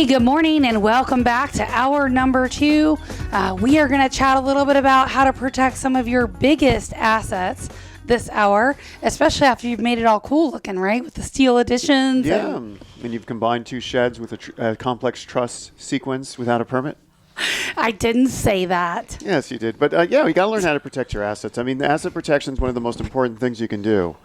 good morning and welcome back to hour number 2. We are going to chat a little bit about how to protect some of your biggest assets this hour, especially after you've made it all cool looking, right? With the steel additions. Yeah, and you've combined 2 sheds with a complex truss sequence without a permit. I didn't say that. Yes, you did. But yeah, you got to learn how to protect your assets. I mean, the asset protection is one of the most important things you can do.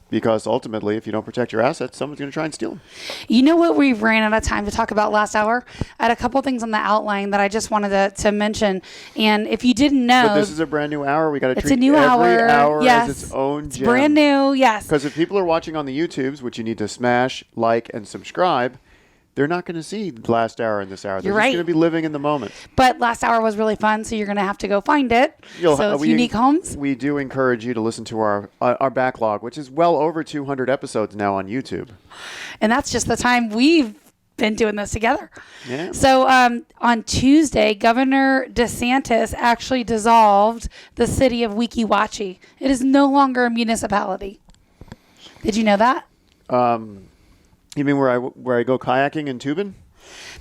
Because ultimately, if you don't protect your assets, someone's going to try and steal them. You know what we ran out of time to talk about last hour? I had a couple things on the outline that I just wanted to mention. And if you didn't know... But this is a brand new hour. We got to treat a new every hour yes. as its own gem. It's brand new, yes. Because if people are watching on the YouTubes, which you need to smash, like, and subscribe, they're not going to see last hour and this hour. They're You're just right. going to be living in the moment. But last hour was really fun, so you're going to have to go find it. So it's Unique Homes. We do encourage you to listen to our backlog, which is well over 200 episodes now on YouTube. And that's just the time we've been doing this together. Yeah. So on Tuesday, Governor DeSantis actually dissolved the city of Weeki Wachee. It is no longer a municipality. Did you know that? You mean where I go kayaking in Tubin?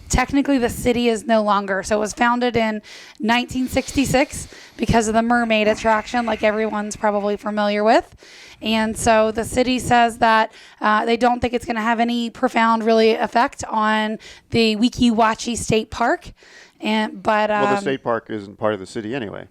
Technically, the city is no longer. So it was founded in 1966 because of the mermaid attraction, like everyone's probably familiar with. And so the city says that they don't think it's going to have any profound, really, effect on the Weeki Wachee State Park. Well, the state park isn't part of the city anyway.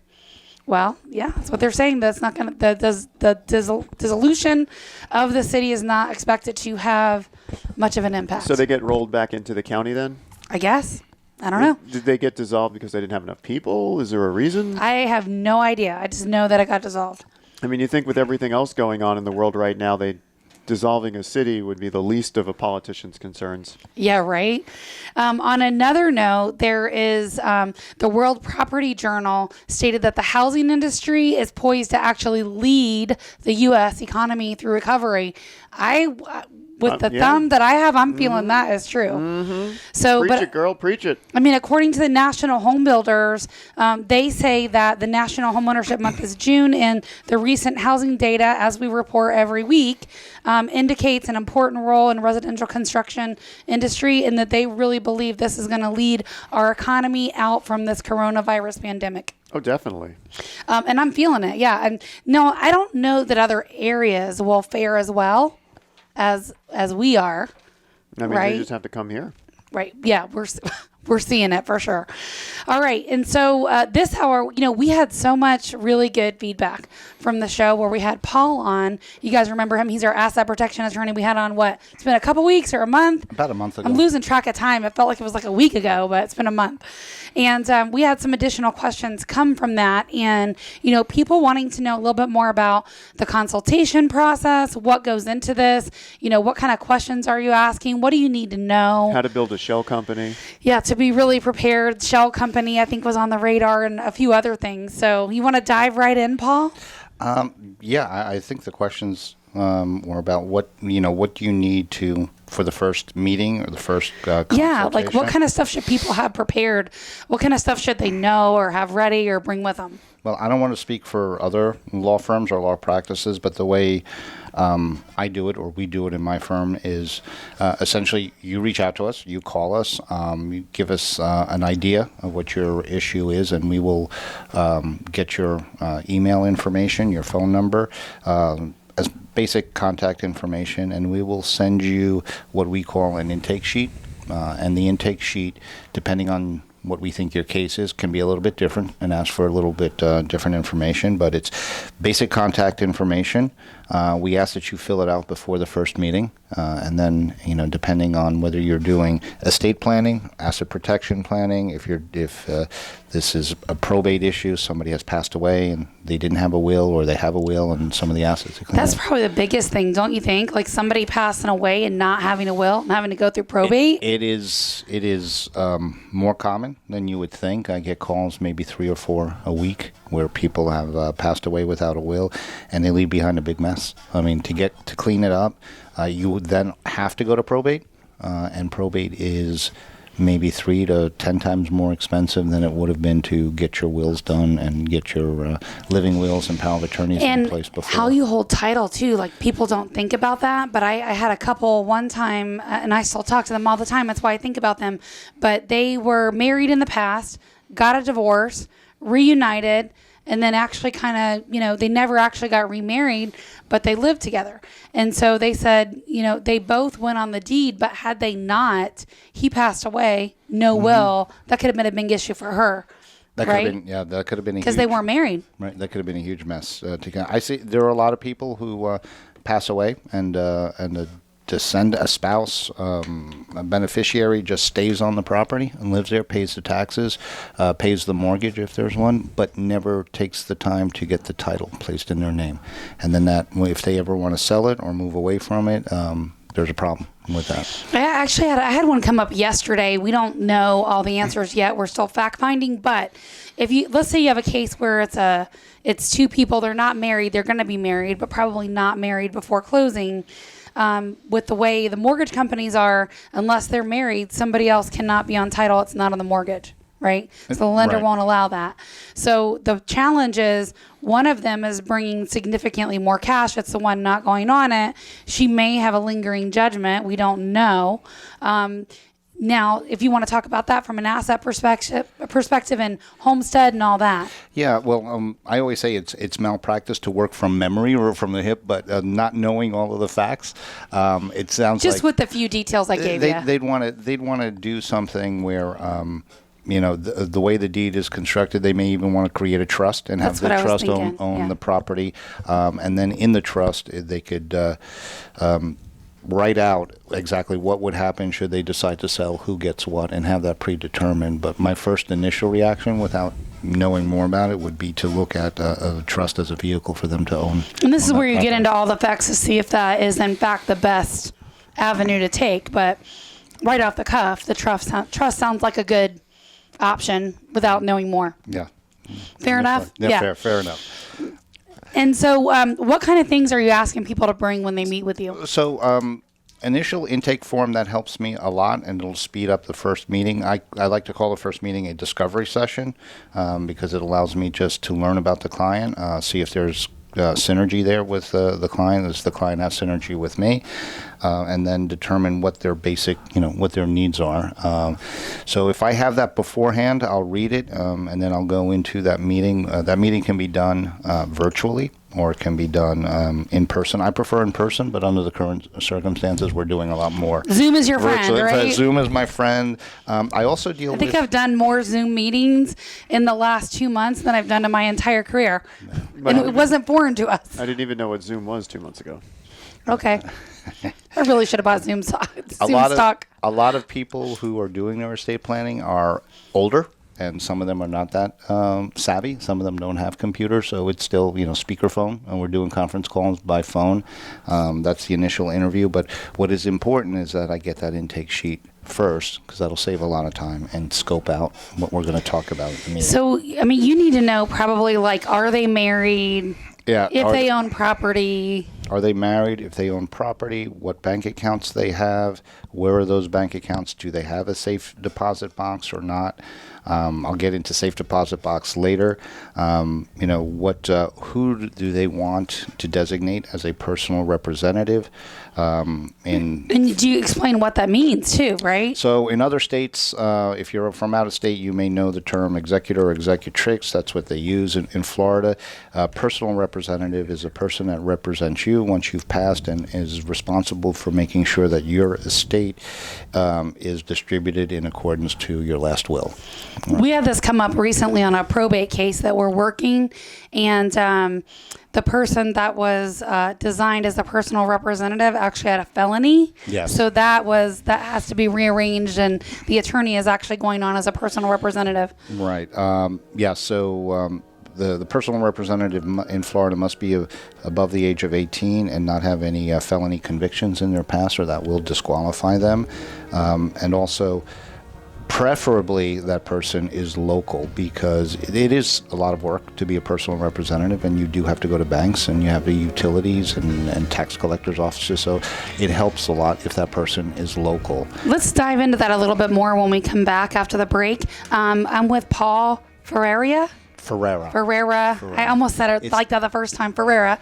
Well, yeah, that's what they're saying. That's not going to the dissolution of the city is not expected to have much of an impact. So they get rolled back into the county then? I guess. I don't know. Did they get dissolved because they didn't have enough people? Is there a reason? I have no idea. I just know that it got dissolved. I mean, you think with everything else going on in the world right now, dissolving a city would be the least of a politician's concerns. Yeah, right. On another note, there is the World Property Journal stated that the housing industry is poised to actually lead the U.S. economy through recovery. With the thumb that I have, I'm feeling that is true. Mm-hmm. So, preach it, girl, preach it. I mean, according to the National Home Builders, they say that the National Homeownership Month is June, and the recent housing data, as we report every week, indicates an important role in residential construction industry, and that they really believe this is going to lead our economy out from this coronavirus pandemic. Oh, definitely. And I'm feeling it, yeah. And no, I don't know that other areas will fare as well as we are. I mean, right? They just have to come here. Right. Yeah, we're seeing it for sure. All right. And so this hour, we had so much really good feedback from the show where we had Paul on. You guys remember him? He's our asset protection attorney. We had on what? It's been a couple weeks or a month? About a month ago. I'm losing track of time. It felt like it was like a week ago, but it's been a month. And we had some additional questions come from that. And, people wanting to know a little bit more about the consultation process, what goes into this, what kind of questions are you asking? What do you need to know? How to build a shell company. Yeah, to be really prepared. Shell company, I think, was on the radar and a few other things. So you want to dive right in, Paul? Yeah, I think the questions were about what do you need for the first meeting or the first consultation? Yeah, like what kind of stuff should people have prepared? What kind of stuff should they know or have ready or bring with them? Well, I don't want to speak for other law firms or law practices, but the way I do it or we do it in my firm is essentially you reach out to us, you call us, you give us an idea of what your issue is, and we will get your email information, your phone number, as basic contact information, and we will send you what we call an intake sheet. And the intake sheet, depending on what we think your case is, can be a little bit different and ask for a little bit different information, but it's basic contact information. We ask that you fill it out before the first meeting, and then depending on whether you're doing estate planning, asset protection planning, if this is a probate issue, somebody has passed away and they didn't have a will, or they have a will and some of the assets. That's probably the biggest thing, don't you think? Like somebody passing away and not having a will and having to go through probate? It is more common than you would think. I get calls maybe 3 or 4 a week where people have passed away without a will and they leave behind a big mess. I mean, to clean it up, you would then have to go to probate, and probate is maybe 3 to 10 times more expensive than it would have been to get your wills done and get your living wills and power of attorneys in place before. How you hold title too, like people don't think about that, but I had a couple one time, and I still talk to them all the time. That's why I think about them. But they were married in the past, got a divorce, reunited, and then actually kind of, they never actually got remarried, but they lived together. And so they said, they both went on the deed, but had they not, he passed away, no will, that could have been a big issue for her. That right? could have been, that could have been because they weren't married. Right, that could have been a huge mess. I see there are a lot of people who pass away, and a a spouse, a beneficiary, just stays on the property and lives there, pays the taxes, pays the mortgage if there's one, but never takes the time to get the title placed in their name. And then if they ever want to sell it or move away from it, there's a problem with that. I had one come up yesterday. We don't know all the answers yet. We're still fact finding, but let's say you have a case where it's two people, they're not married, they're going to be married, but probably not married before closing. With the way the mortgage companies are, unless they're married, somebody else cannot be on title. It's not on the mortgage, right? So the lender won't allow that. So the challenge is one of them is bringing significantly more cash. It's the one not going on it. She may have a lingering judgment. We don't know. Now, if you want to talk about that from an asset perspective and homestead and all that. Yeah, well, I always say it's malpractice to work from memory or from the hip, but not knowing all of the facts. It sounds just like with the few details I gave you. They'd want to do something where. The way the deed is constructed, they may even want to create a trust and have the trust own the property. And then in the trust, they could write out exactly what would happen should they decide to sell, who gets what, and have that predetermined. But my first initial reaction, without knowing more about it, would be to look at a trust as a vehicle for them to own. And this is where you get into all the facts to see if that is, in fact, the best avenue to take. But right off the cuff, the trust sounds like a good option without knowing more. Yeah. Fair enough? Yeah. Fair enough. And so what kind of things are you asking people to bring when they meet with you? So initial intake form, that helps me a lot, and it'll speed up the first meeting. I like to call the first meeting a discovery session because it allows me just to learn about the client, see if there's synergy there with the client. Does the client have synergy with me? And then determine what their basic, what their needs are. So if I have that beforehand, I'll read it, and then I'll go into that meeting. That meeting can be done virtually, or it can be done in person. I prefer in person, but under the current circumstances, we're doing a lot more. Zoom is your friend, virtually, right? Zoom is my friend. I also deal with... I think I've done more Zoom meetings in the last 2 months than I've done in my entire career. And it wasn't foreign to us. I didn't even know what Zoom was 2 months ago. Okay. I really should have bought Zoom stock. A lot of people who are doing their estate planning are older, and some of them are not that savvy. Some of them don't have computers, so it's still, speakerphone, and we're doing conference calls by phone. That's the initial interview. But what is important is that I get that intake sheet first, because that'll save a lot of time and scope out what we're going to talk about at the meeting. So, you need to know probably, are they married? Yeah. If they own property. Are they married? If they own property, what bank accounts they have? Where are those bank accounts? Do they have a safe deposit box or not? I'll get into safe deposit box later. Who do they want to designate as a personal representative? And do you explain what that means too, right? So in other states, if you're from out of state, you may know the term executor or executrix. That's what they use in Florida. Personal representative is a person that represents you once you've passed and is responsible for making sure that your estate is distributed in accordance to your last will. We had this come up recently on a probate case that we're working, and the person that was designed as a personal representative actually had a felony. Yes. So that has to be rearranged, and the attorney is actually going on as a personal representative. Right. So the personal representative in Florida must be above the age of 18 and not have any felony convictions in their past, or that will disqualify them. And also, Preferably, that person is local, because it is a lot of work to be a personal representative, and you do have to go to banks, and you have the utilities and tax collectors' offices, so it helps a lot if that person is local. Let's dive into that a little bit more when we come back after the break. I'm with Paul Ferreira. I almost said it like that the first time. Ferreira.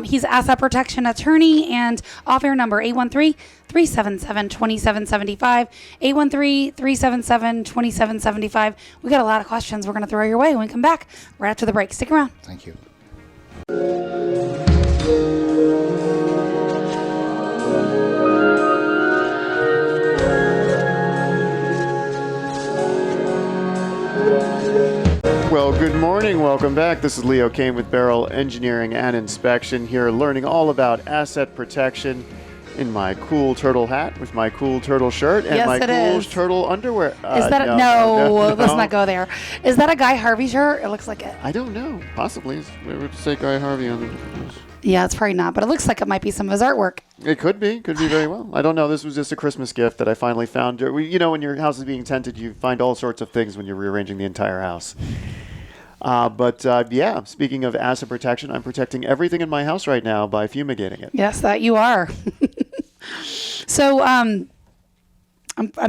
He's asset protection attorney, and off-air number 813-377-2775. 813-377-2775. We got a lot of questions we're going to throw your way when we come back right after the break. Stick around. Thank you. Well, good morning. Welcome back. This is Leo Kane with Barrel Engineering and Inspection here, learning all about asset protection in my cool turtle hat with my cool turtle shirt and my cool turtle underwear. Is that no, let's not go there. Is that a Guy Harvey shirt? It looks like it. I don't know. Possibly. We would say Guy Harvey on it. Yeah, it's probably not, but it looks like it might be some of his artwork. It could be. Could be very well. I don't know. This was just a Christmas gift that I finally found. You know, when your house is being tented, you find all sorts of things when you're rearranging the entire house. Yeah, speaking of asset protection, I'm protecting everything in my house right now by fumigating it. Yes, that you are. So, I'm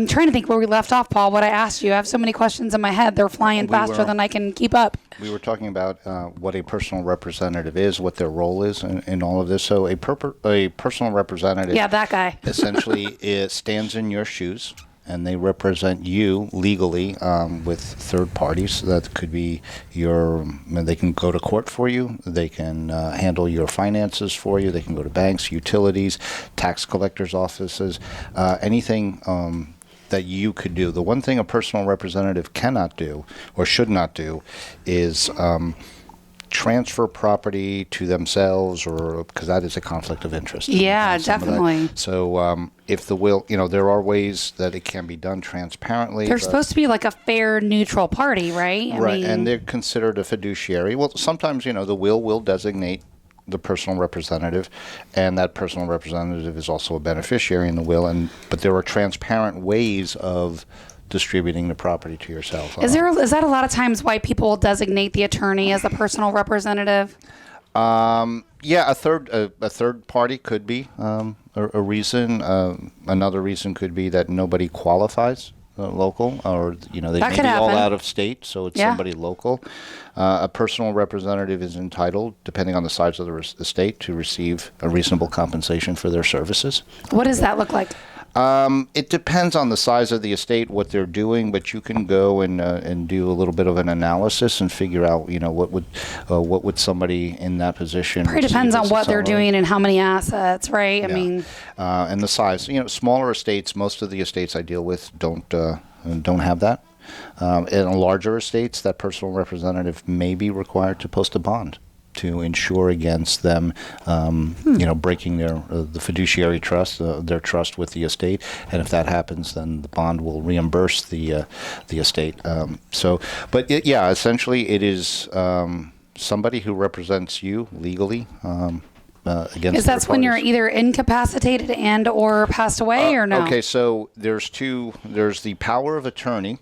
trying to think where we left off, Paul. What I asked you, I have so many questions in my head. They're flying faster than I can keep up. We were talking about what a personal representative is, what their role is in all of this. So a personal representative, yeah, that guy, essentially it stands in your shoes, and they represent you legally with third parties. That could be they can go to court for you. They can handle your finances for you. They can go to banks, utilities, tax collectors' offices, anything that you could do. The one thing a personal representative cannot do or should not do is transfer property to themselves, or because that is a conflict of interest. Yeah, definitely. So if the will, there are ways that it can be done transparently. They're supposed to be like a fair, neutral party, right? I mean, and they're considered a fiduciary. Well, sometimes, the will designate the personal representative, and that personal representative is also a beneficiary in the will. But there are transparent ways of distributing the property to yourself. Is that a lot of times why people will designate the attorney as a personal representative? Yeah, a third party could be a reason. Another reason could be that nobody qualifies local, or they may be all out of state, so it's somebody local. A personal representative is entitled, depending on the size of the estate, to receive a reasonable compensation for their services. What does that look like? It depends on the size of the estate, what they're doing, but you can go and do a little bit of an analysis and figure out, what would somebody in that position. Probably depends on what they're doing and how many assets, right? Yeah. I mean, and the size. Smaller estates. Most of the estates I deal with don't have that. In larger estates, that personal representative may be required to post a bond to insure against them, breaking the fiduciary trust, their trust with the estate. And if that happens, then the bond will reimburse the estate. Essentially, it is somebody who represents you legally. Against that's when you're either incapacitated and or passed away, or no? Okay, so there's the power of attorney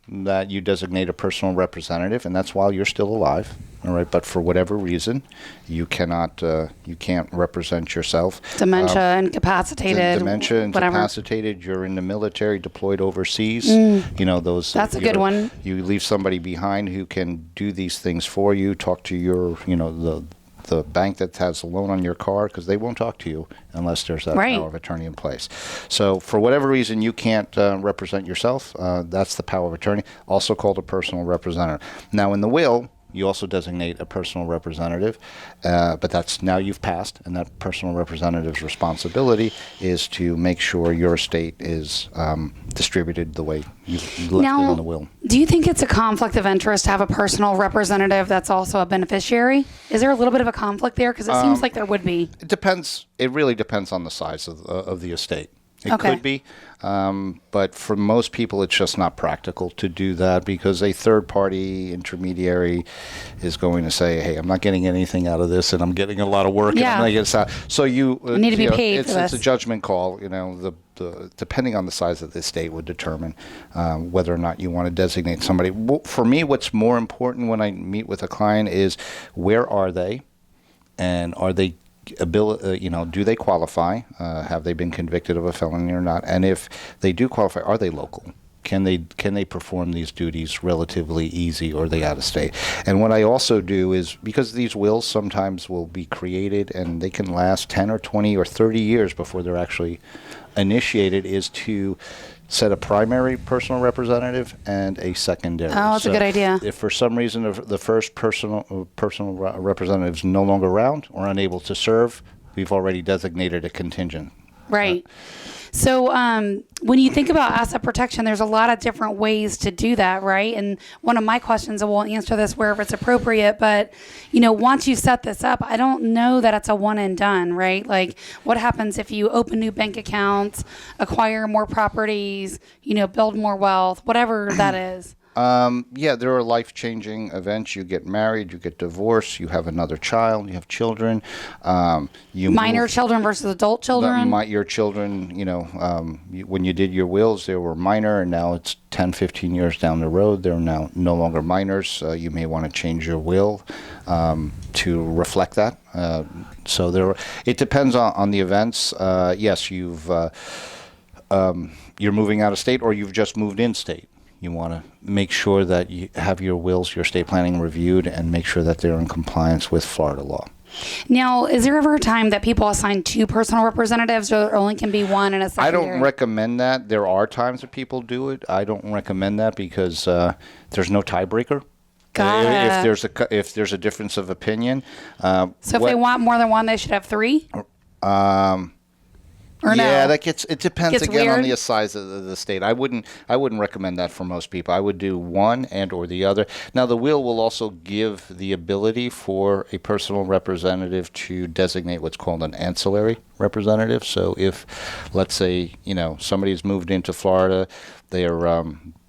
that you designate a personal representative, and that's while you're still alive. All right, but for whatever reason, you can't represent yourself. Dementia, incapacitated. Incapacitated. You're in the military, deployed overseas. Those. That's a good one. You leave somebody behind who can do these things for you. Talk to your, the bank that has a loan on your car, because they won't talk to you unless there's that power of attorney in place. So for whatever reason you can't represent yourself, that's the power of attorney, also called a personal representative. Now in the will, you also designate a personal representative, but that's now you've passed, and that personal representative's responsibility is to make sure your estate is distributed the way you left it in the will. Do you think it's a conflict of interest to have a personal representative that's also a beneficiary? Is there a little bit of a conflict there? Because it seems like there would be. It depends. It really depends on the size of the estate. It could be. But for most people, it's just not practical to do that because a third-party intermediary is going to say, hey, I'm not getting anything out of this, and I'm getting a lot of work, and I'm not getting this out. So you need to be paid for this. It's a judgment call. Depending on the size of the estate would determine whether or not you want to designate somebody. For me, what's more important when I meet with a client is where are they, and are they do they qualify? Have they been convicted of a felony or not? And if they do qualify, are they local? Can they perform these duties relatively easy, or are they out of state? And what I also do is, because these wills sometimes will be created and they can last 10 or 20 or 30 years before they're actually initiated, is to set a primary personal representative and a secondary. Oh, that's a good idea. If for some reason the first personal representative is no longer around or unable to serve, we've already designated a contingent. Right. So when you think about asset protection, there's a lot of different ways to do that, right? And one of my questions, and we'll answer this wherever it's appropriate, but, once you set this up, I don't know that it's a one and done, right? Like, what happens if you open new bank accounts, acquire more properties, build more wealth, whatever that is? There are life-changing events. You get married, you get divorced, you have another child, you have children. Minor children versus adult children? Your children, when you did your wills, they were minor, and now it's 10, 15 years down the road. They're now no longer minors. You may want to change your will to reflect that. It depends on the events. Yes, you're moving out of state, or you've just moved in state. You want to make sure that you have your wills, your estate planning reviewed, and make sure that they're in compliance with Florida law. Now, is there ever a time that people assign two personal representatives, or there only can be one and a secondary? I don't recommend that. There are times that people do it. I don't recommend that because there's no tiebreaker. If there's a difference of opinion. So if they want more than one, they should have three? Or no? Yeah, it depends again weird. On the size of the state. I wouldn't recommend that for most people. I would do one and or the other. Now, the will also give the ability for a personal representative to designate what's called an ancillary representative. So if, let's say, somebody's moved into Florida, their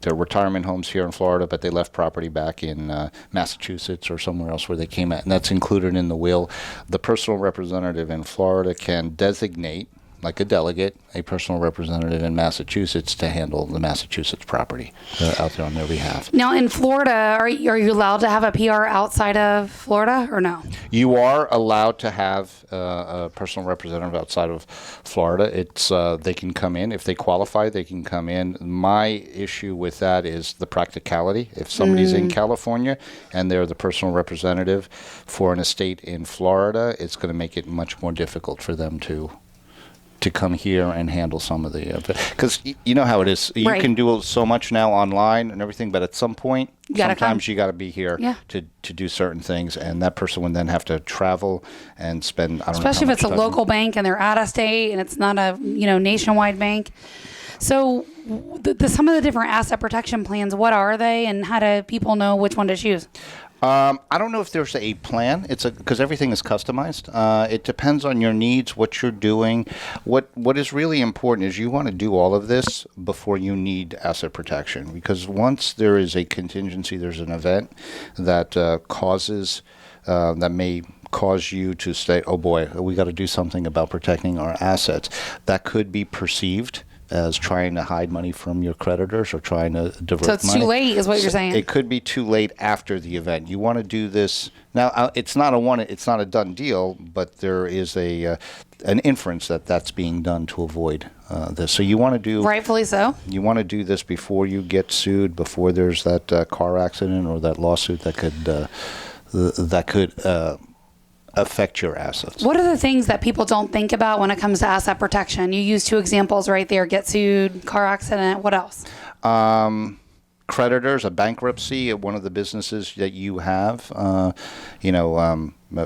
retirement homes here in Florida, but they left property back in Massachusetts or somewhere else where they came at, and that's included in the will, the personal representative in Florida can designate, like a delegate, a personal representative in Massachusetts to handle the Massachusetts property out there on their behalf. Now, in Florida, are you allowed to have a PR outside of Florida or no? You are allowed to have a personal representative outside of Florida. It's they can come in. If they qualify, they can come in. My issue with that is the practicality. If somebody's in California and they're the personal representative for an estate in Florida, it's going to make it much more difficult for them to come here and handle some of the because you know how it is. You can do so much now online and everything, but at some point, sometimes you got to be here to do certain things, and that person would then have to travel and spend. Especially if it's a local bank and they're out of state and it's not a nationwide bank. So some of the different asset protection plans, what are they, and how do people know which one to choose? I don't know if there's a plan. Because everything is customized. It depends on your needs, what you're doing. What is really important is you want to do all of this before you need asset protection. Because once there is a contingency, there's an event that that may cause you to say, oh boy, we got to do something about protecting our assets. That could be perceived as trying to hide money from your creditors or trying to divert money. So it's too late is what you're saying. It could be too late after the event. You want to do this now. It's not a done deal, but there is an inference that that's being done to avoid this. So you want to do rightfully so. You want to do this before you get sued, before there's that car accident or that lawsuit that could affect your assets. What are the things that people don't think about when it comes to asset protection? You used two examples right there: get sued, car accident. What else? Creditors, a bankruptcy at one of the businesses that you have,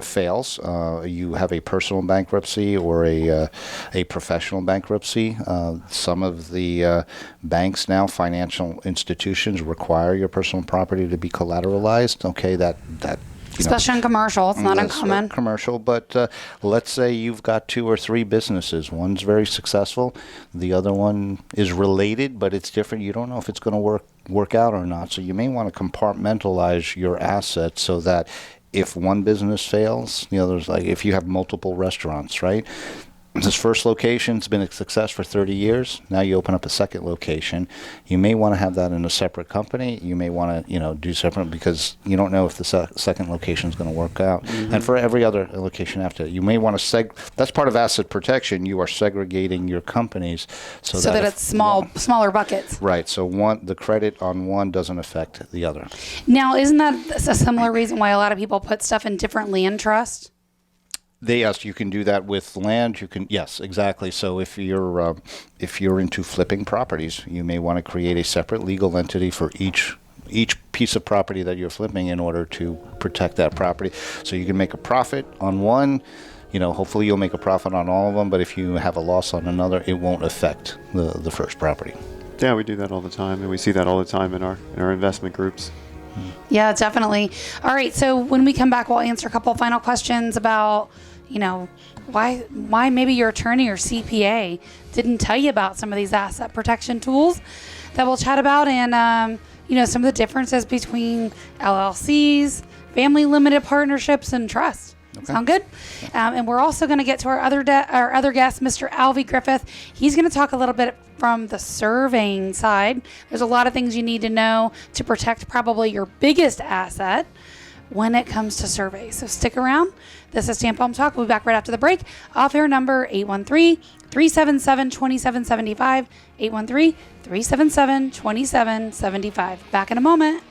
fails. You have a personal bankruptcy or a professional bankruptcy. Some of the banks now, financial institutions, require your personal property to be collateralized. Okay, that Especially in commercial, it's not uncommon. Commercial, but let's say you've got 2 or 3 businesses. One's very successful, the other one is related, but it's different. You don't know if it's going to work out or not. So you may want to compartmentalize your assets so that if one business fails, the other's like if you have multiple restaurants, right? This first location's been a success for 30 years. Now you open up a second location. You may want to have that in a separate company. You may want to, do separate because you don't know if the second location is going to work out. Mm-hmm. And for every other location after that, you may want to that's part of asset protection. You are segregating your companies so that it's smaller buckets. Right. So the credit on one doesn't affect the other. Now, isn't that a similar reason why a lot of people put stuff in different land trusts? Yes, you can do that with land. Yes, exactly. So if you're into flipping properties, you may want to create a separate legal entity for each piece of property that you're flipping in order to protect that property. So you can make a profit on one. Hopefully you'll make a profit on all of them. But if you have a loss on another, it won't affect the first property. Yeah, we do that all the time, and we see that all the time in our investment groups. Yeah, definitely. All right, so when we come back, we'll answer a couple final questions about, why maybe your attorney or CPA didn't tell you about some of these asset protection tools that we'll chat about, and some of the differences between LLCs, family limited partnerships, and trusts. Okay. Sound good? And we're also going to get to our other guest, Mr. Alvie Griffith. He's going to talk a little bit from the surveying side. There's a lot of things you need to know to protect probably your biggest asset when it comes to surveys. So stick around. This is Tampa Home Talk. We'll be back right after the break. Off-air number 813-377-2775. 813-377-2775. Back in a moment.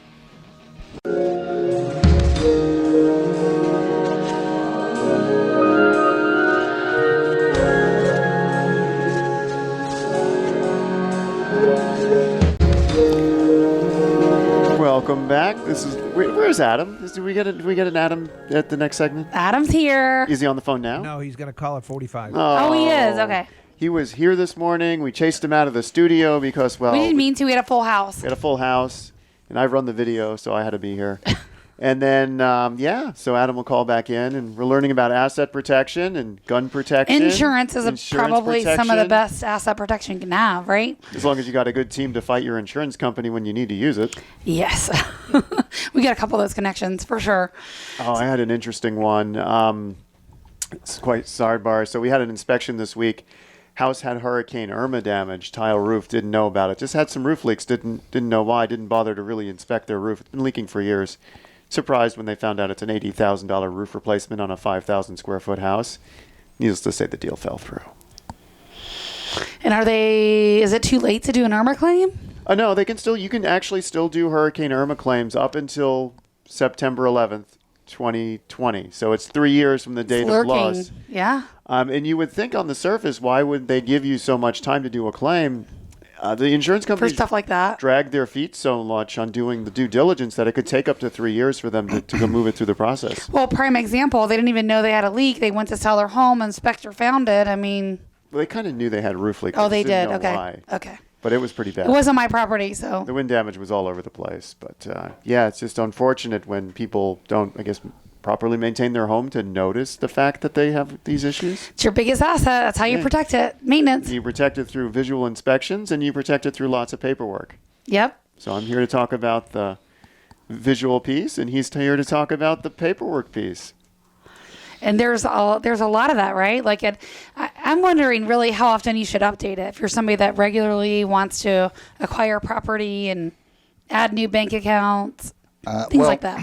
Welcome back. Where's Adam? Do we get an Adam at the next segment? Adam's here. Is he on the phone now? No, he's going to call at 45. Oh, he is. Okay. He was here this morning. We chased him out of the studio because, we didn't mean to. We had a full house. We had a full house, and I run the video, so I had to be here. And then, so Adam will call back in, and we're learning about asset protection and gun protection. Insurance is probably some of the best asset protection you can have, right? As long as you got a good team to fight your insurance company when you need to use it. Yes. We got a couple of those connections for sure. Oh, I had an interesting one. It's quite sidebar. So we had an inspection this week. House had Hurricane Irma damage. Tile roof, didn't know about it. Just had some roof leaks. Didn't know why. Didn't bother to really inspect their roof. It's been leaking for years. Surprised when they found out it's an $80,000 roof replacement on a 5,000 square foot house. Needless to say, the deal fell through. And is it too late to do an Irma claim? No, you can actually still do Hurricane Irma claims up until September 11th, 2020. So it's 3 years from the date of loss. Yeah. And you would think on the surface, why would they give you so much time to do a claim? The insurance companies for stuff like that drag their feet so much on doing the due diligence that it could take up to 3 years for them to go move it through the process. Well, prime example, they didn't even know they had a leak. They went to sell their home, inspector found it. Well, they kind of knew they had a roof leak. Oh, they did. Know okay. Why. Okay. But it was pretty bad. It wasn't my property, so. The wind damage was all over the place. But it's just unfortunate when people don't, properly maintain their home to notice the fact that they have these issues. It's your biggest asset. That's how you protect it. Maintenance. You protect it through visual inspections, and you protect it through lots of paperwork. Yep. So I'm here to talk about the visual piece, and he's here to talk about the paperwork piece. And there's a lot of that, right? Like I'm wondering really how often you should update it. If you're somebody that regularly wants to acquire property and add new bank accounts, things like that.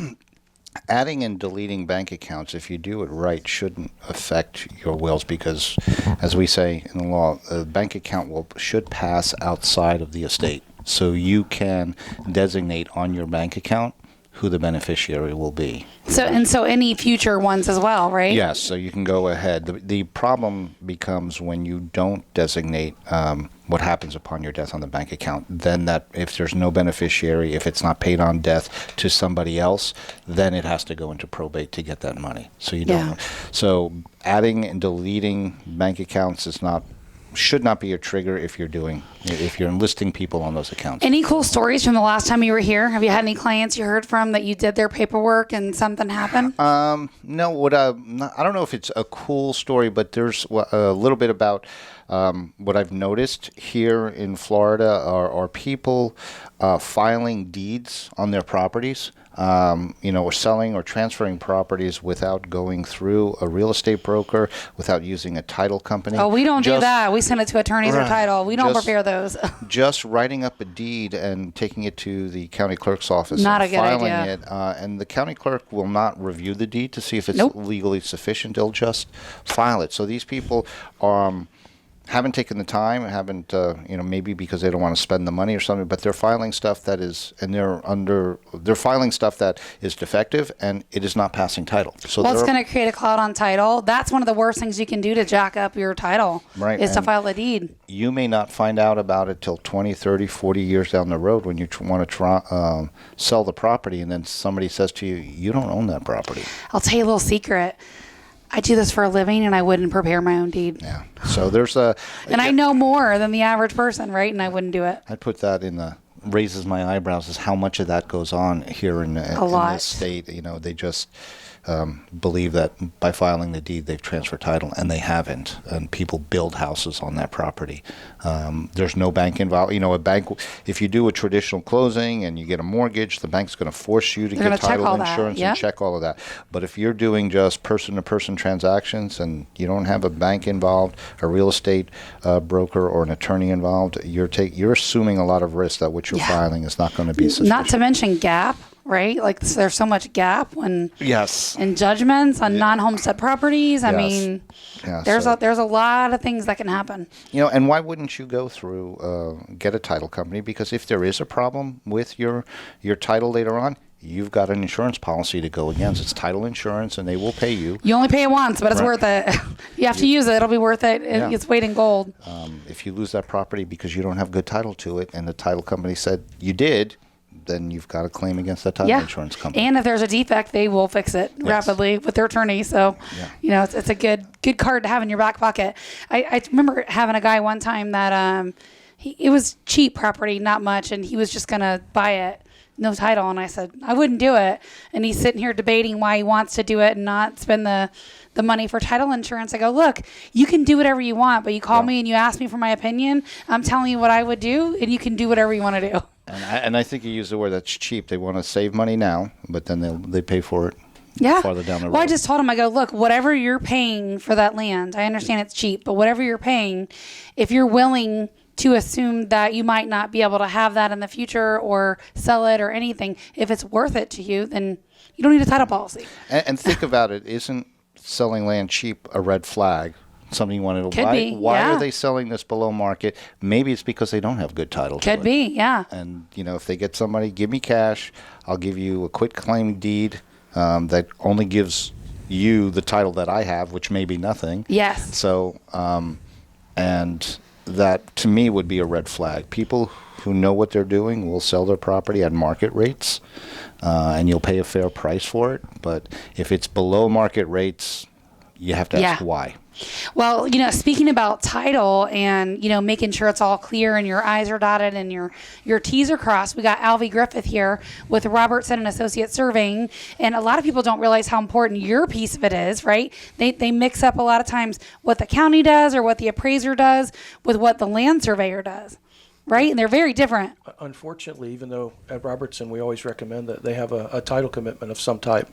Adding and deleting bank accounts, if you do it right, shouldn't affect your wills because, as we say in the law, a bank account should pass outside of the estate. So you can designate on your bank account who the beneficiary will be. So any future ones as well, right? Yes, so you can go ahead. The problem becomes when you don't designate what happens upon your death on the bank account. Then that if there's no beneficiary, if it's not paid on death to somebody else, then it has to go into probate to get that money. So you don't. So adding and deleting bank accounts is not should not be a trigger if you're enlisting people on those accounts. Any cool stories from the last time you were here? Have you had any clients you heard from that you did their paperwork and something happened? No, I don't know if it's a cool story, but there's a little bit about what I've noticed here in Florida are people filing deeds on their properties. Or selling or transferring properties without going through a real estate broker, without using a title company. Oh, we don't do that. We send it to attorneys or title. We don't prepare those. Just writing up a deed and taking it to the county clerk's office Not and a good filing idea. it. And the county clerk will not review the deed to see if it's Nope. legally sufficient. They'll just file it. So these people haven't taken the time, haven't, maybe because they don't want to spend the money or something, but they're filing stuff that is, and they're filing stuff that is defective and it is not passing title. So well, it's going to create a cloud on title. That's one of the worst things you can do to jack up your title, right, is to file a deed. You may not find out about it till 20, 30, 40 years down the road when you want to sell the property, and then somebody says to you, you don't own that property. I'll tell you a little secret. I do this for a living, and I wouldn't prepare my own deed. Yeah. So there's a... And I know more than the average person, right? And I wouldn't do it. I'd put that in the... raises my eyebrows is how much of that goes on here in this state. They just believe that by filing the deed, they've transferred title, and they haven't. And people build houses on that property. There's no bank involved. A bank, if you do a traditional closing and you get a mortgage, the bank's going to force you to get title insurance and check all of that. But if you're doing just person-to-person transactions and you don't have a bank involved, a real estate broker or an attorney involved, you're assuming a lot of risk that what you're filing is not going to be sufficient. Not to mention gap. Right? Like there's so much gap in judgments on non-homestead properties. I mean, there's a lot of things that can happen. And why wouldn't you go through, get a title company? Because if there is a problem with your title later on, you've got an insurance policy to go against. It's title insurance, and they will pay you. You only pay it once, but it's worth it. You have to use it. It'll be worth it. It's weight in gold. If you lose that property because you don't have good title to it, and the title company said you did, then you've got a claim against that title insurance company. And if there's a defect, they will fix it rapidly with their attorney. So, it's a good card to have in your back pocket. I remember having a guy one time that it was cheap property, not much, and he was just going to buy it, no title. And I said, I wouldn't do it. And he's sitting here debating why he wants to do it and not spend the money for title insurance. I go, look, you can do whatever you want, but you call me and you ask me for my opinion. I'm telling you what I would do, and you can do whatever you want to do. And I think you use the word that's cheap. They want to save money now, but then they pay for it farther down the road. Well, I just told him, I go, look, whatever you're paying for that land, I understand it's cheap, but whatever you're paying, if you're willing to assume that you might not be able to have that in the future or sell it or anything, if it's worth it to you, then you don't need a title policy. And think about it. Isn't selling land cheap a red flag? Something you want to buy? Why are they selling this below market? Maybe it's because they don't have good title to it. Could be, yeah. And, if they get somebody, give me cash, I'll give you a quit claim deed that only gives you the title that I have, which may be nothing. Yes. So, and that to me would be a red flag. People who know what they're doing will sell their property at market rates, and you'll pay a fair price for it. But if it's below market rates, you have to ask why. Well, speaking about title and, making sure it's all clear and your I's are dotted and your T's are crossed, we got Alvie Griffith here with Robertson and Associate Surveying. And a lot of people don't realize how important your piece of it is, right? They mix up a lot of times what the county does or what the appraiser does with what the land surveyor does, right? And they're very different. Unfortunately, even though at Robertson we always recommend that they have a title commitment of some type,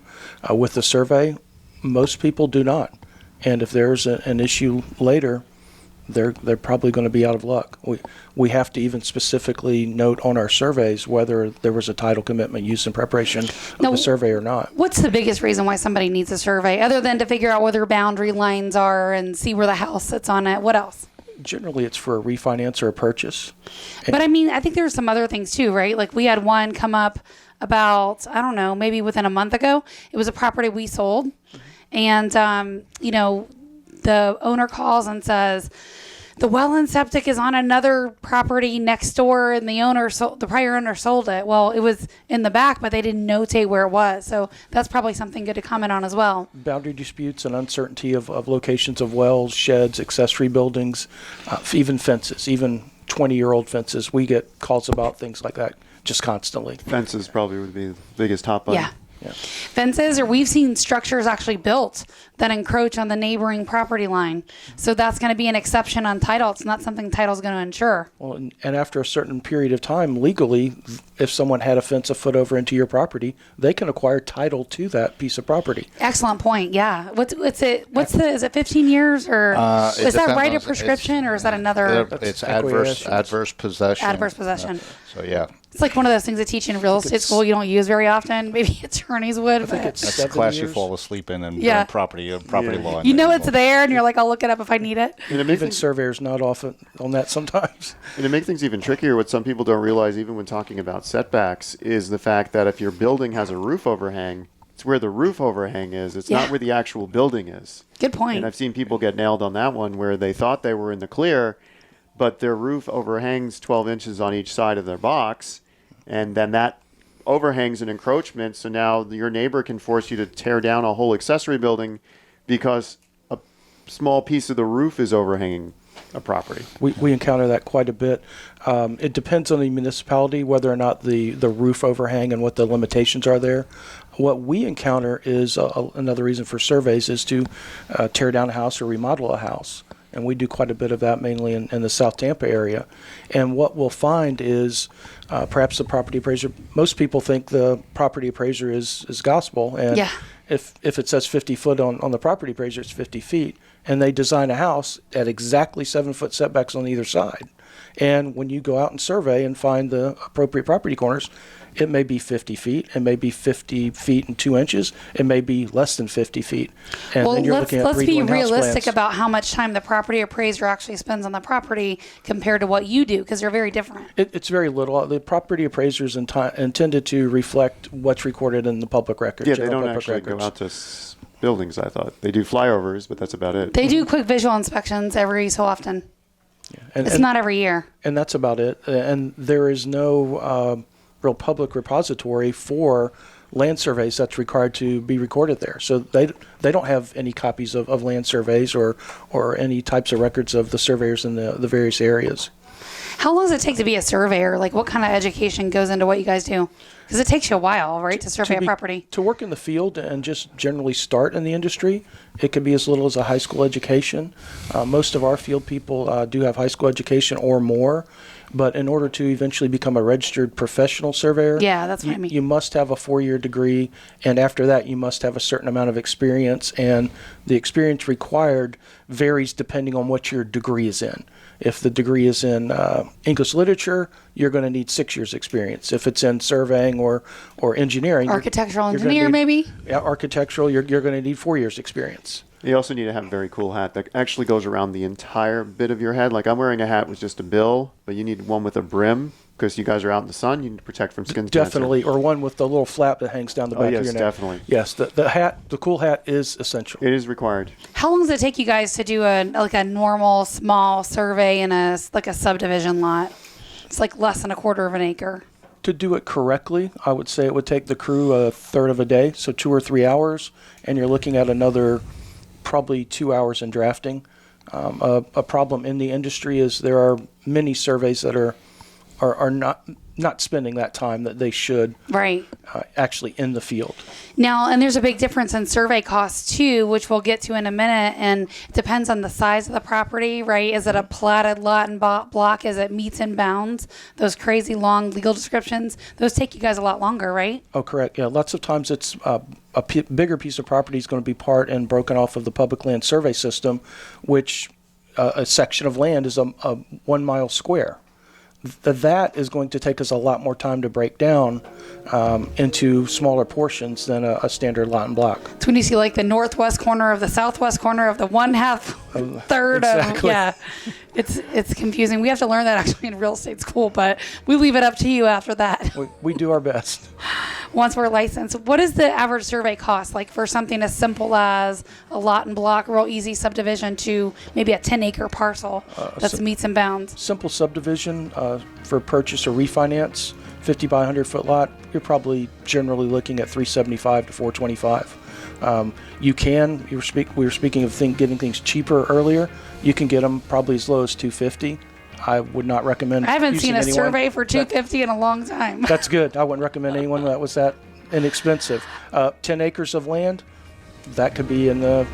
with the survey, most people do not. And if there's an issue later, they're probably going to be out of luck. We have to even specifically note on our surveys whether there was a title commitment used in preparation of the survey or not. What's the biggest reason why somebody needs a survey, other than to figure out where their boundary lines are and see where the house sits on it? What else? Generally, it's for a refinance or a purchase. But I think there's some other things too, right? Like we had one come up about, I don't know, maybe within a month ago. It was a property we sold. And, the owner calls and says, the well and septic is on another property next door, and the prior owner sold it. Well, it was in the back, but they didn't notate where it was. So that's probably something good to comment on as well. Boundary disputes and uncertainty of locations of wells, sheds, accessory buildings, even fences, even 20-year-old fences. We get calls about things like that just constantly. Fences probably would be the biggest hot button. Yeah. Fences, or we've seen structures actually built that encroach on the neighboring property line. So that's going to be an exception on title. It's not something title's going to insure. Well, and after a certain period of time, legally, if someone had a fence a foot over into your property, they can acquire title to that piece of property. Excellent point. Yeah. Is it 15 years, or is that right of prescription, or is that another? It's adverse possession. Adverse possession. So yeah. It's like one of those things that teach in real estate school you don't use very often. Maybe attorneys would. That's the class you fall asleep in property law. You know it's there, and you're like, I'll look it up if I need it. And even surveyors not often on that sometimes. And to make things even trickier, what some people don't realize, even when talking about setbacks, is the fact that if your building has a roof overhang, it's where the roof overhang is. It's not where the actual building is. Good point. And I've seen people get nailed on that one where they thought they were in the clear, but their roof overhangs 12 inches on each side of their box, and then that overhangs an encroachment, so now your neighbor can force you to tear down a whole accessory building because a small piece of the roof is overhanging a property. We encounter that quite a bit. It depends on the municipality whether or not the roof overhang and what the limitations are there. What we encounter is another reason for surveys is to tear down a house or remodel a house. And we do quite a bit of that mainly in the South Tampa area. And what we'll find is perhaps the property appraiser, most people think the property appraiser is gospel. And if it says 50 foot on the property appraiser, it's 50 feet. And they design a house at exactly 7-foot setbacks on either side. And when you go out and survey and find the appropriate property corners, it may be 50 feet, it may be 50 feet and 2 inches, it may be less than 50 feet. And then you're looking at let's be redoing house realistic plans. About how much time the property appraiser actually spends on the property compared to what you do, because they're very different. It's very little. The property appraiser is intended to reflect what's recorded in the public records. Yeah, they don't actually go out to buildings, I thought. They do flyovers, but that's about it. They do quick visual inspections every so often. Yeah. It's not every year. And that's about it. And there is no real public repository for land surveys that's required to be recorded there. So they don't have any copies of land surveys or any types of records of the surveyors in the various areas. How long does it take to be a surveyor? Like, what kind of education goes into what you guys do? Because it takes you a while, right, to survey a property. To work in the field and just generally start in the industry, it could be as little as a high school education. Most of our field people do have high school education or more. But in order to eventually become a registered professional surveyor, that's what I mean. You must have a 4-year degree, and after that, you must have a certain amount of experience. And the experience required varies depending on what your degree is in. If the degree is in English literature, you're going to need 6 years experience. If it's in surveying or engineering, architectural engineer, maybe. Yeah, architectural, you're going to need 4 years experience. You also need to have a very cool hat that actually goes around the entire bit of your head. Like I'm wearing a hat with just a bill, but you need one with a brim because you guys are out in the sun. You need to protect from skin cancer. Definitely, or one with the little flap that hangs down the back of your neck. Definitely. Yes, the cool hat is essential. It is required. How long does it take you guys to do a normal small survey in a subdivision lot? It's like less than a quarter of an acre. To do it correctly, I would say it would take the crew a third of a day, so 2 or 3 hours, and you're looking at another probably 2 hours in drafting. A problem in the industry is there are many surveys that are not spending that time that they should actually in the field. Now, and there's a big difference in survey costs too, which we'll get to in a minute, and it depends on the size of the property, right? Is it a platted lot and block? Is it meets and bounds? Those crazy long legal descriptions, those take you guys a lot longer, right? Oh, correct. Yeah, lots of times it's bigger piece of property is going to be part and broken off of the public land survey system, which a section of land is a 1 mile square. That is going to take us a lot more time to break down into smaller portions than a standard lot and block. It's when you see like the northwest corner of the southwest corner of the 1/2 third exactly. It's confusing. We have to learn that actually in real estate school, but we leave it up to you after that. We do our best. once we're licensed. What does the average survey cost, like for something as simple as a lot and block, real easy subdivision to maybe a 10-acre parcel that's meets and bounds? Simple subdivision for purchase or refinance, 50 by 100 foot lot, you're probably generally looking at $375 to $425. We were speaking of getting things cheaper earlier. You can get them probably as low as $250. I would not recommend. I haven't seen a anyone. survey for $250 in a long time. That's good. I wouldn't recommend anyone that was that inexpensive. 10 acres of land, that could be in the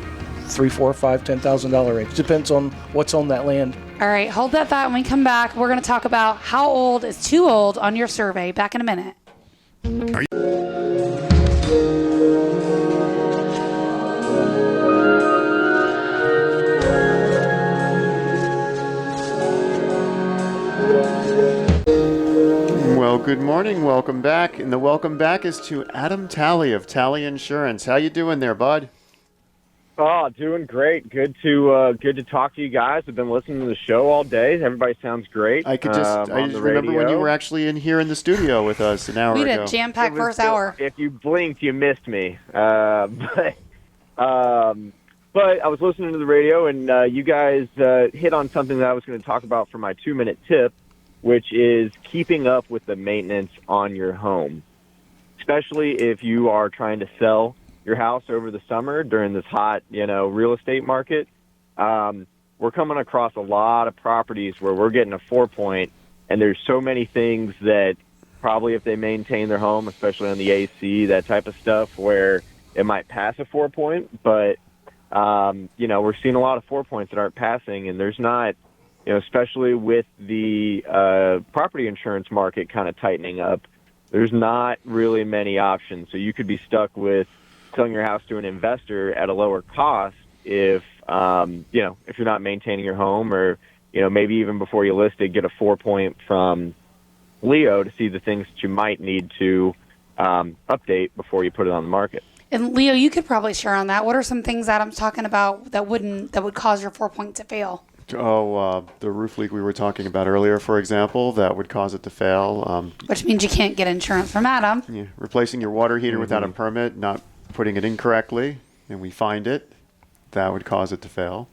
$3,000, $4,000, $5,000, $10,000 range. Depends on what's on that land. All right, hold that thought. When we come back, we're going to talk about how old is too old on your survey. Back in a minute. Well, good morning. Welcome back. And the welcome back is to Adam Talley of Talley Insurance. How you doing there, bud? Oh, doing great. Good to talk to you guys. I've been listening to the show all day. Everybody sounds great. I just remember when you were actually in here in the studio with us an hour ago. We had a jam-packed first hour. If you blinked, you missed me. But I was listening to the radio, and you guys hit on something that I was going to talk about for my 2-minute tip, which is keeping up with the maintenance on your home, especially if you are trying to sell your house over the summer during this hot, real estate market. We're coming across a lot of properties where we're getting a 4-point, and there's so many things that probably if they maintain their home, especially on the AC, that type of stuff, where it might pass a 4-point, but we're seeing a lot of 4-points that aren't passing, and there's not, especially with the property insurance market kind of tightening up, there's not really many options. So you could be stuck with selling your house to an investor at a lower cost if you're not maintaining your home, or maybe even before you list it, get a 4-point from Leo to see the things that you might need to update before you put it on the market. And Leo, you could probably share on that. What are some things Adam's talking about that would cause your 4-point to fail? The roof leak we were talking about earlier, for example, that would cause it to fail. Which means you can't get insurance from Adam. Yeah, replacing your water heater without a permit, not putting it in correctly, and we find it, that would cause it to fail.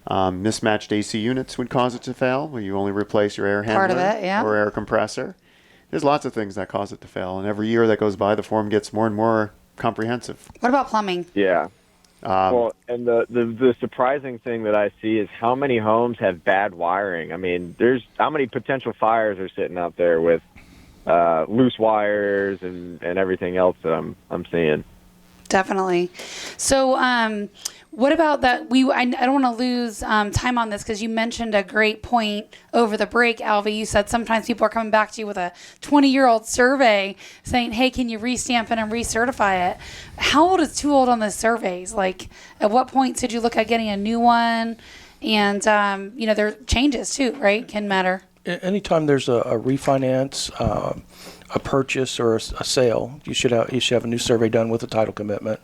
Mismatched AC units would cause it to fail, where you only replace your air handler Part of it, yeah. or air compressor. There's lots of things that cause it to fail, and every year that goes by, the form gets more and more comprehensive. What about plumbing? Yeah. And the surprising thing that I see is how many homes have bad wiring. I mean, there's how many potential fires are sitting out there with loose wires and everything else that I'm seeing. Definitely. So what about that? I don't want to lose time on this because you mentioned a great point over the break, Alvie. You said sometimes people are coming back to you with a 20-year-old survey saying, hey, can you restamp it and recertify it? How old is too old on the surveys? Like, at what point did you look at getting a new one? And, there are changes too, right? Can matter. Anytime there's a refinance, a purchase, or a sale, you should have a new survey done with a title commitment.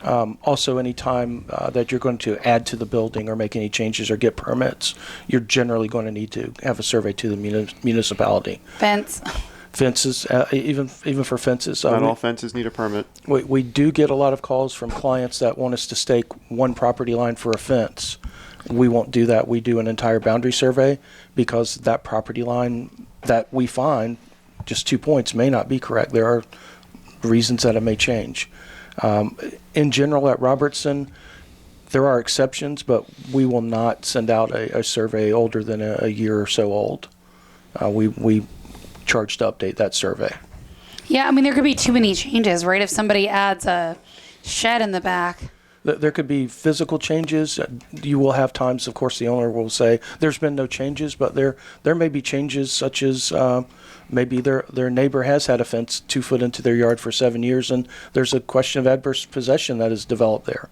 Also, anytime that you're going to add to the building or make any changes or get permits, you're generally going to need to have a survey to the municipality. Fences, even for fences. Not all fences need a permit. We do get a lot of calls from clients that want us to stake one property line for a fence. We won't do that. We do an entire boundary survey because that property line that we find, just 2 points, may not be correct. There are reasons that it may change. In general, at Robertson, there are exceptions, but we will not send out a survey older than a year or so old. We charge to update that survey. Yeah, I mean, there could be too many changes, right? If somebody adds a shed in the back. There could be physical changes. You will have times, of course, the owner will say, there's been no changes, but there may be changes such as maybe their neighbor has had a fence 2 foot into their yard for 7 years, and there's a question of adverse possession that has developed there.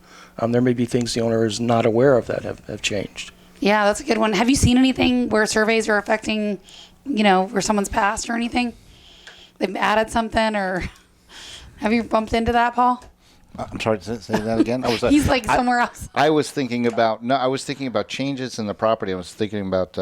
There may be things the owner is not aware of that have changed. Yeah, that's a good one. Have you seen anything where surveys are affecting, where someone's passed or anything? They've added something, or have you bumped into that, Paul? I'm sorry to say that again. He's like somewhere else. I was thinking about changes in the property. I was thinking about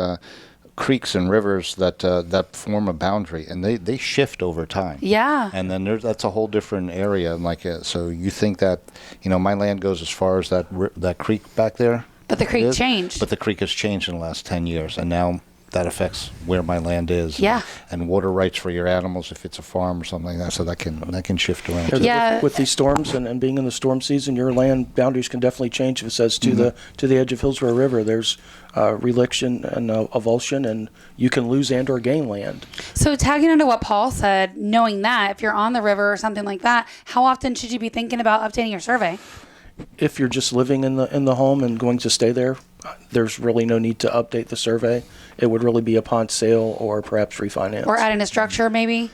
creeks and rivers that form a boundary, and they shift over time. Yeah. And then that's a whole different area. So you think that, my land goes as far as that creek back there. But the creek changed. But the creek has changed in the last 10 years, and now that affects where my land is. Yeah. And water rights for your animals if it's a farm or something like that. So that can shift around. Yeah. With these storms and being in the storm season, your land boundaries can definitely change. If it says to the edge of Hillsborough River, there's reliction and avulsion, and you can lose and or gain land. So tagging into what Paul said, knowing that if you're on the river or something like that, how often should you be thinking about updating your survey? If you're just living in the home and going to stay there, there's really no need to update the survey. It would really be upon sale or perhaps refinance. Or adding a structure, maybe?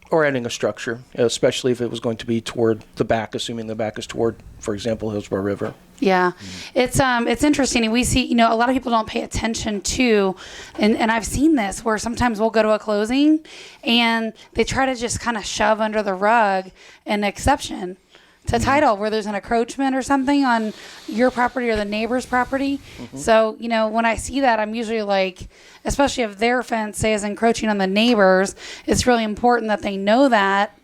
Or adding a structure, especially if it was going to be toward the back, assuming the back is toward, for example, Hillsborough River. Yeah. It's interesting. And we see, a lot of people don't pay attention to, and I've seen this where sometimes we'll go to a closing and they try to just kind of shove under the rug an exception to title where there's an encroachment or something on your property or the neighbor's property. So, when I see that, I'm usually like, especially if their fence, say, is encroaching on the neighbor's, it's really important that they know that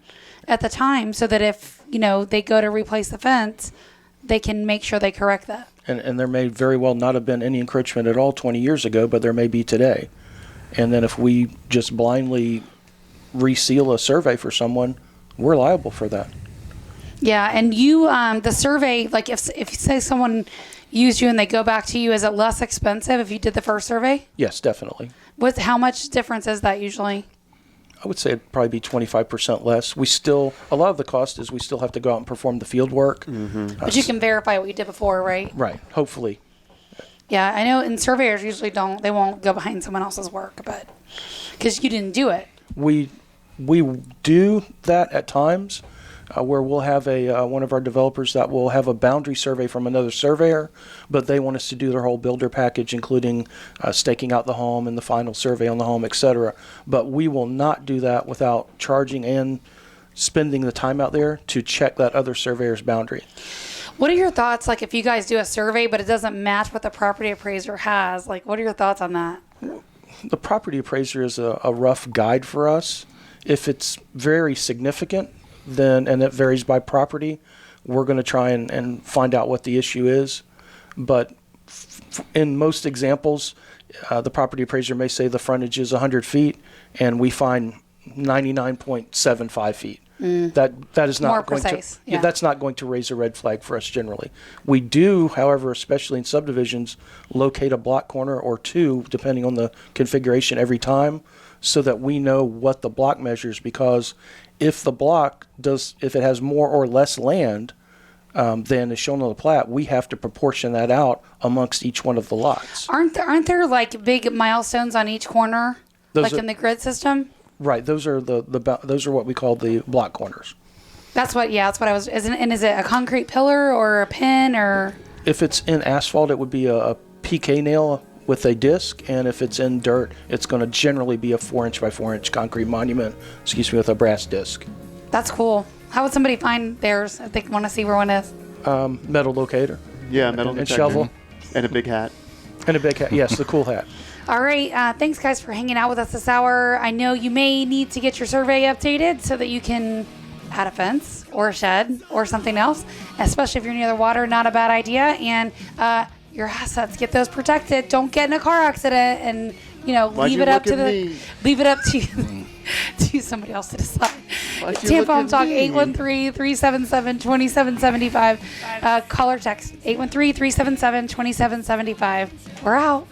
at the time so that if, they go to replace the fence, they can make sure they correct that. And there may very well not have been any encroachment at all 20 years ago, but there may be today. And then if we just blindly reseal a survey for someone, we're liable for that. Yeah, and you, the survey, like if say someone used you and they go back to you, is it less expensive if you did the first survey? Yes, definitely. How much difference is that usually? I would say it'd probably be 25% less. A lot of the cost is we still have to go out and perform the field work. But you can verify what you did before, right? Right, hopefully. Yeah, I know, and surveyors usually they won't go behind someone else's work, but because you didn't do it. We do that at times. Where we'll have one of our developers that will have a boundary survey from another surveyor, but they want us to do their whole builder package, including staking out the home and the final survey on the home, etc. But we will not do that without charging and spending the time out there to check that other surveyor's boundary. What are your thoughts, like if you guys do a survey but it doesn't match what the property appraiser has? Like, what are your thoughts on that? The property appraiser is a rough guide for us. If it's very significant, and it varies by property, we're going to try and find out what the issue is. But in most examples, the property appraiser may say the frontage is 100 feet, and we find 99.75 feet. That is not more going precise. to. Yeah, that's not going to raise a red flag for us generally. We do, however, especially in subdivisions, locate a block corner or two, depending on the configuration every time, so that we know what the block measures. Because if it has more or less land than is shown on the plat, we have to proportion that out amongst each one of the lots. Aren't there like big milestones on each corner, in the grid system? Right. Those are those are what we call the block corners. That's what I was. Is it a concrete pillar or a pin or? If it's in asphalt, it would be a PK nail with a disc, and if it's in dirt, it's going to generally be a 4-inch by 4-inch concrete monument, with a brass disc. That's cool. How would somebody find theirs if they want to see where one is? Metal locator. Yeah, metal and detector. shovel. And a big hat. And a big hat. Yes, the cool hat. All right. Thanks, guys, for hanging out with us this hour. I know you may need to get your survey updated so that you can add a fence or a shed or something else, especially if you're near the water. Not a bad idea. And your assets, get those protected. Don't get in a car accident and leave it up to to somebody else to decide. Tampa Home Talk 813-377-2775. Call or text 813-377-2775. We're out.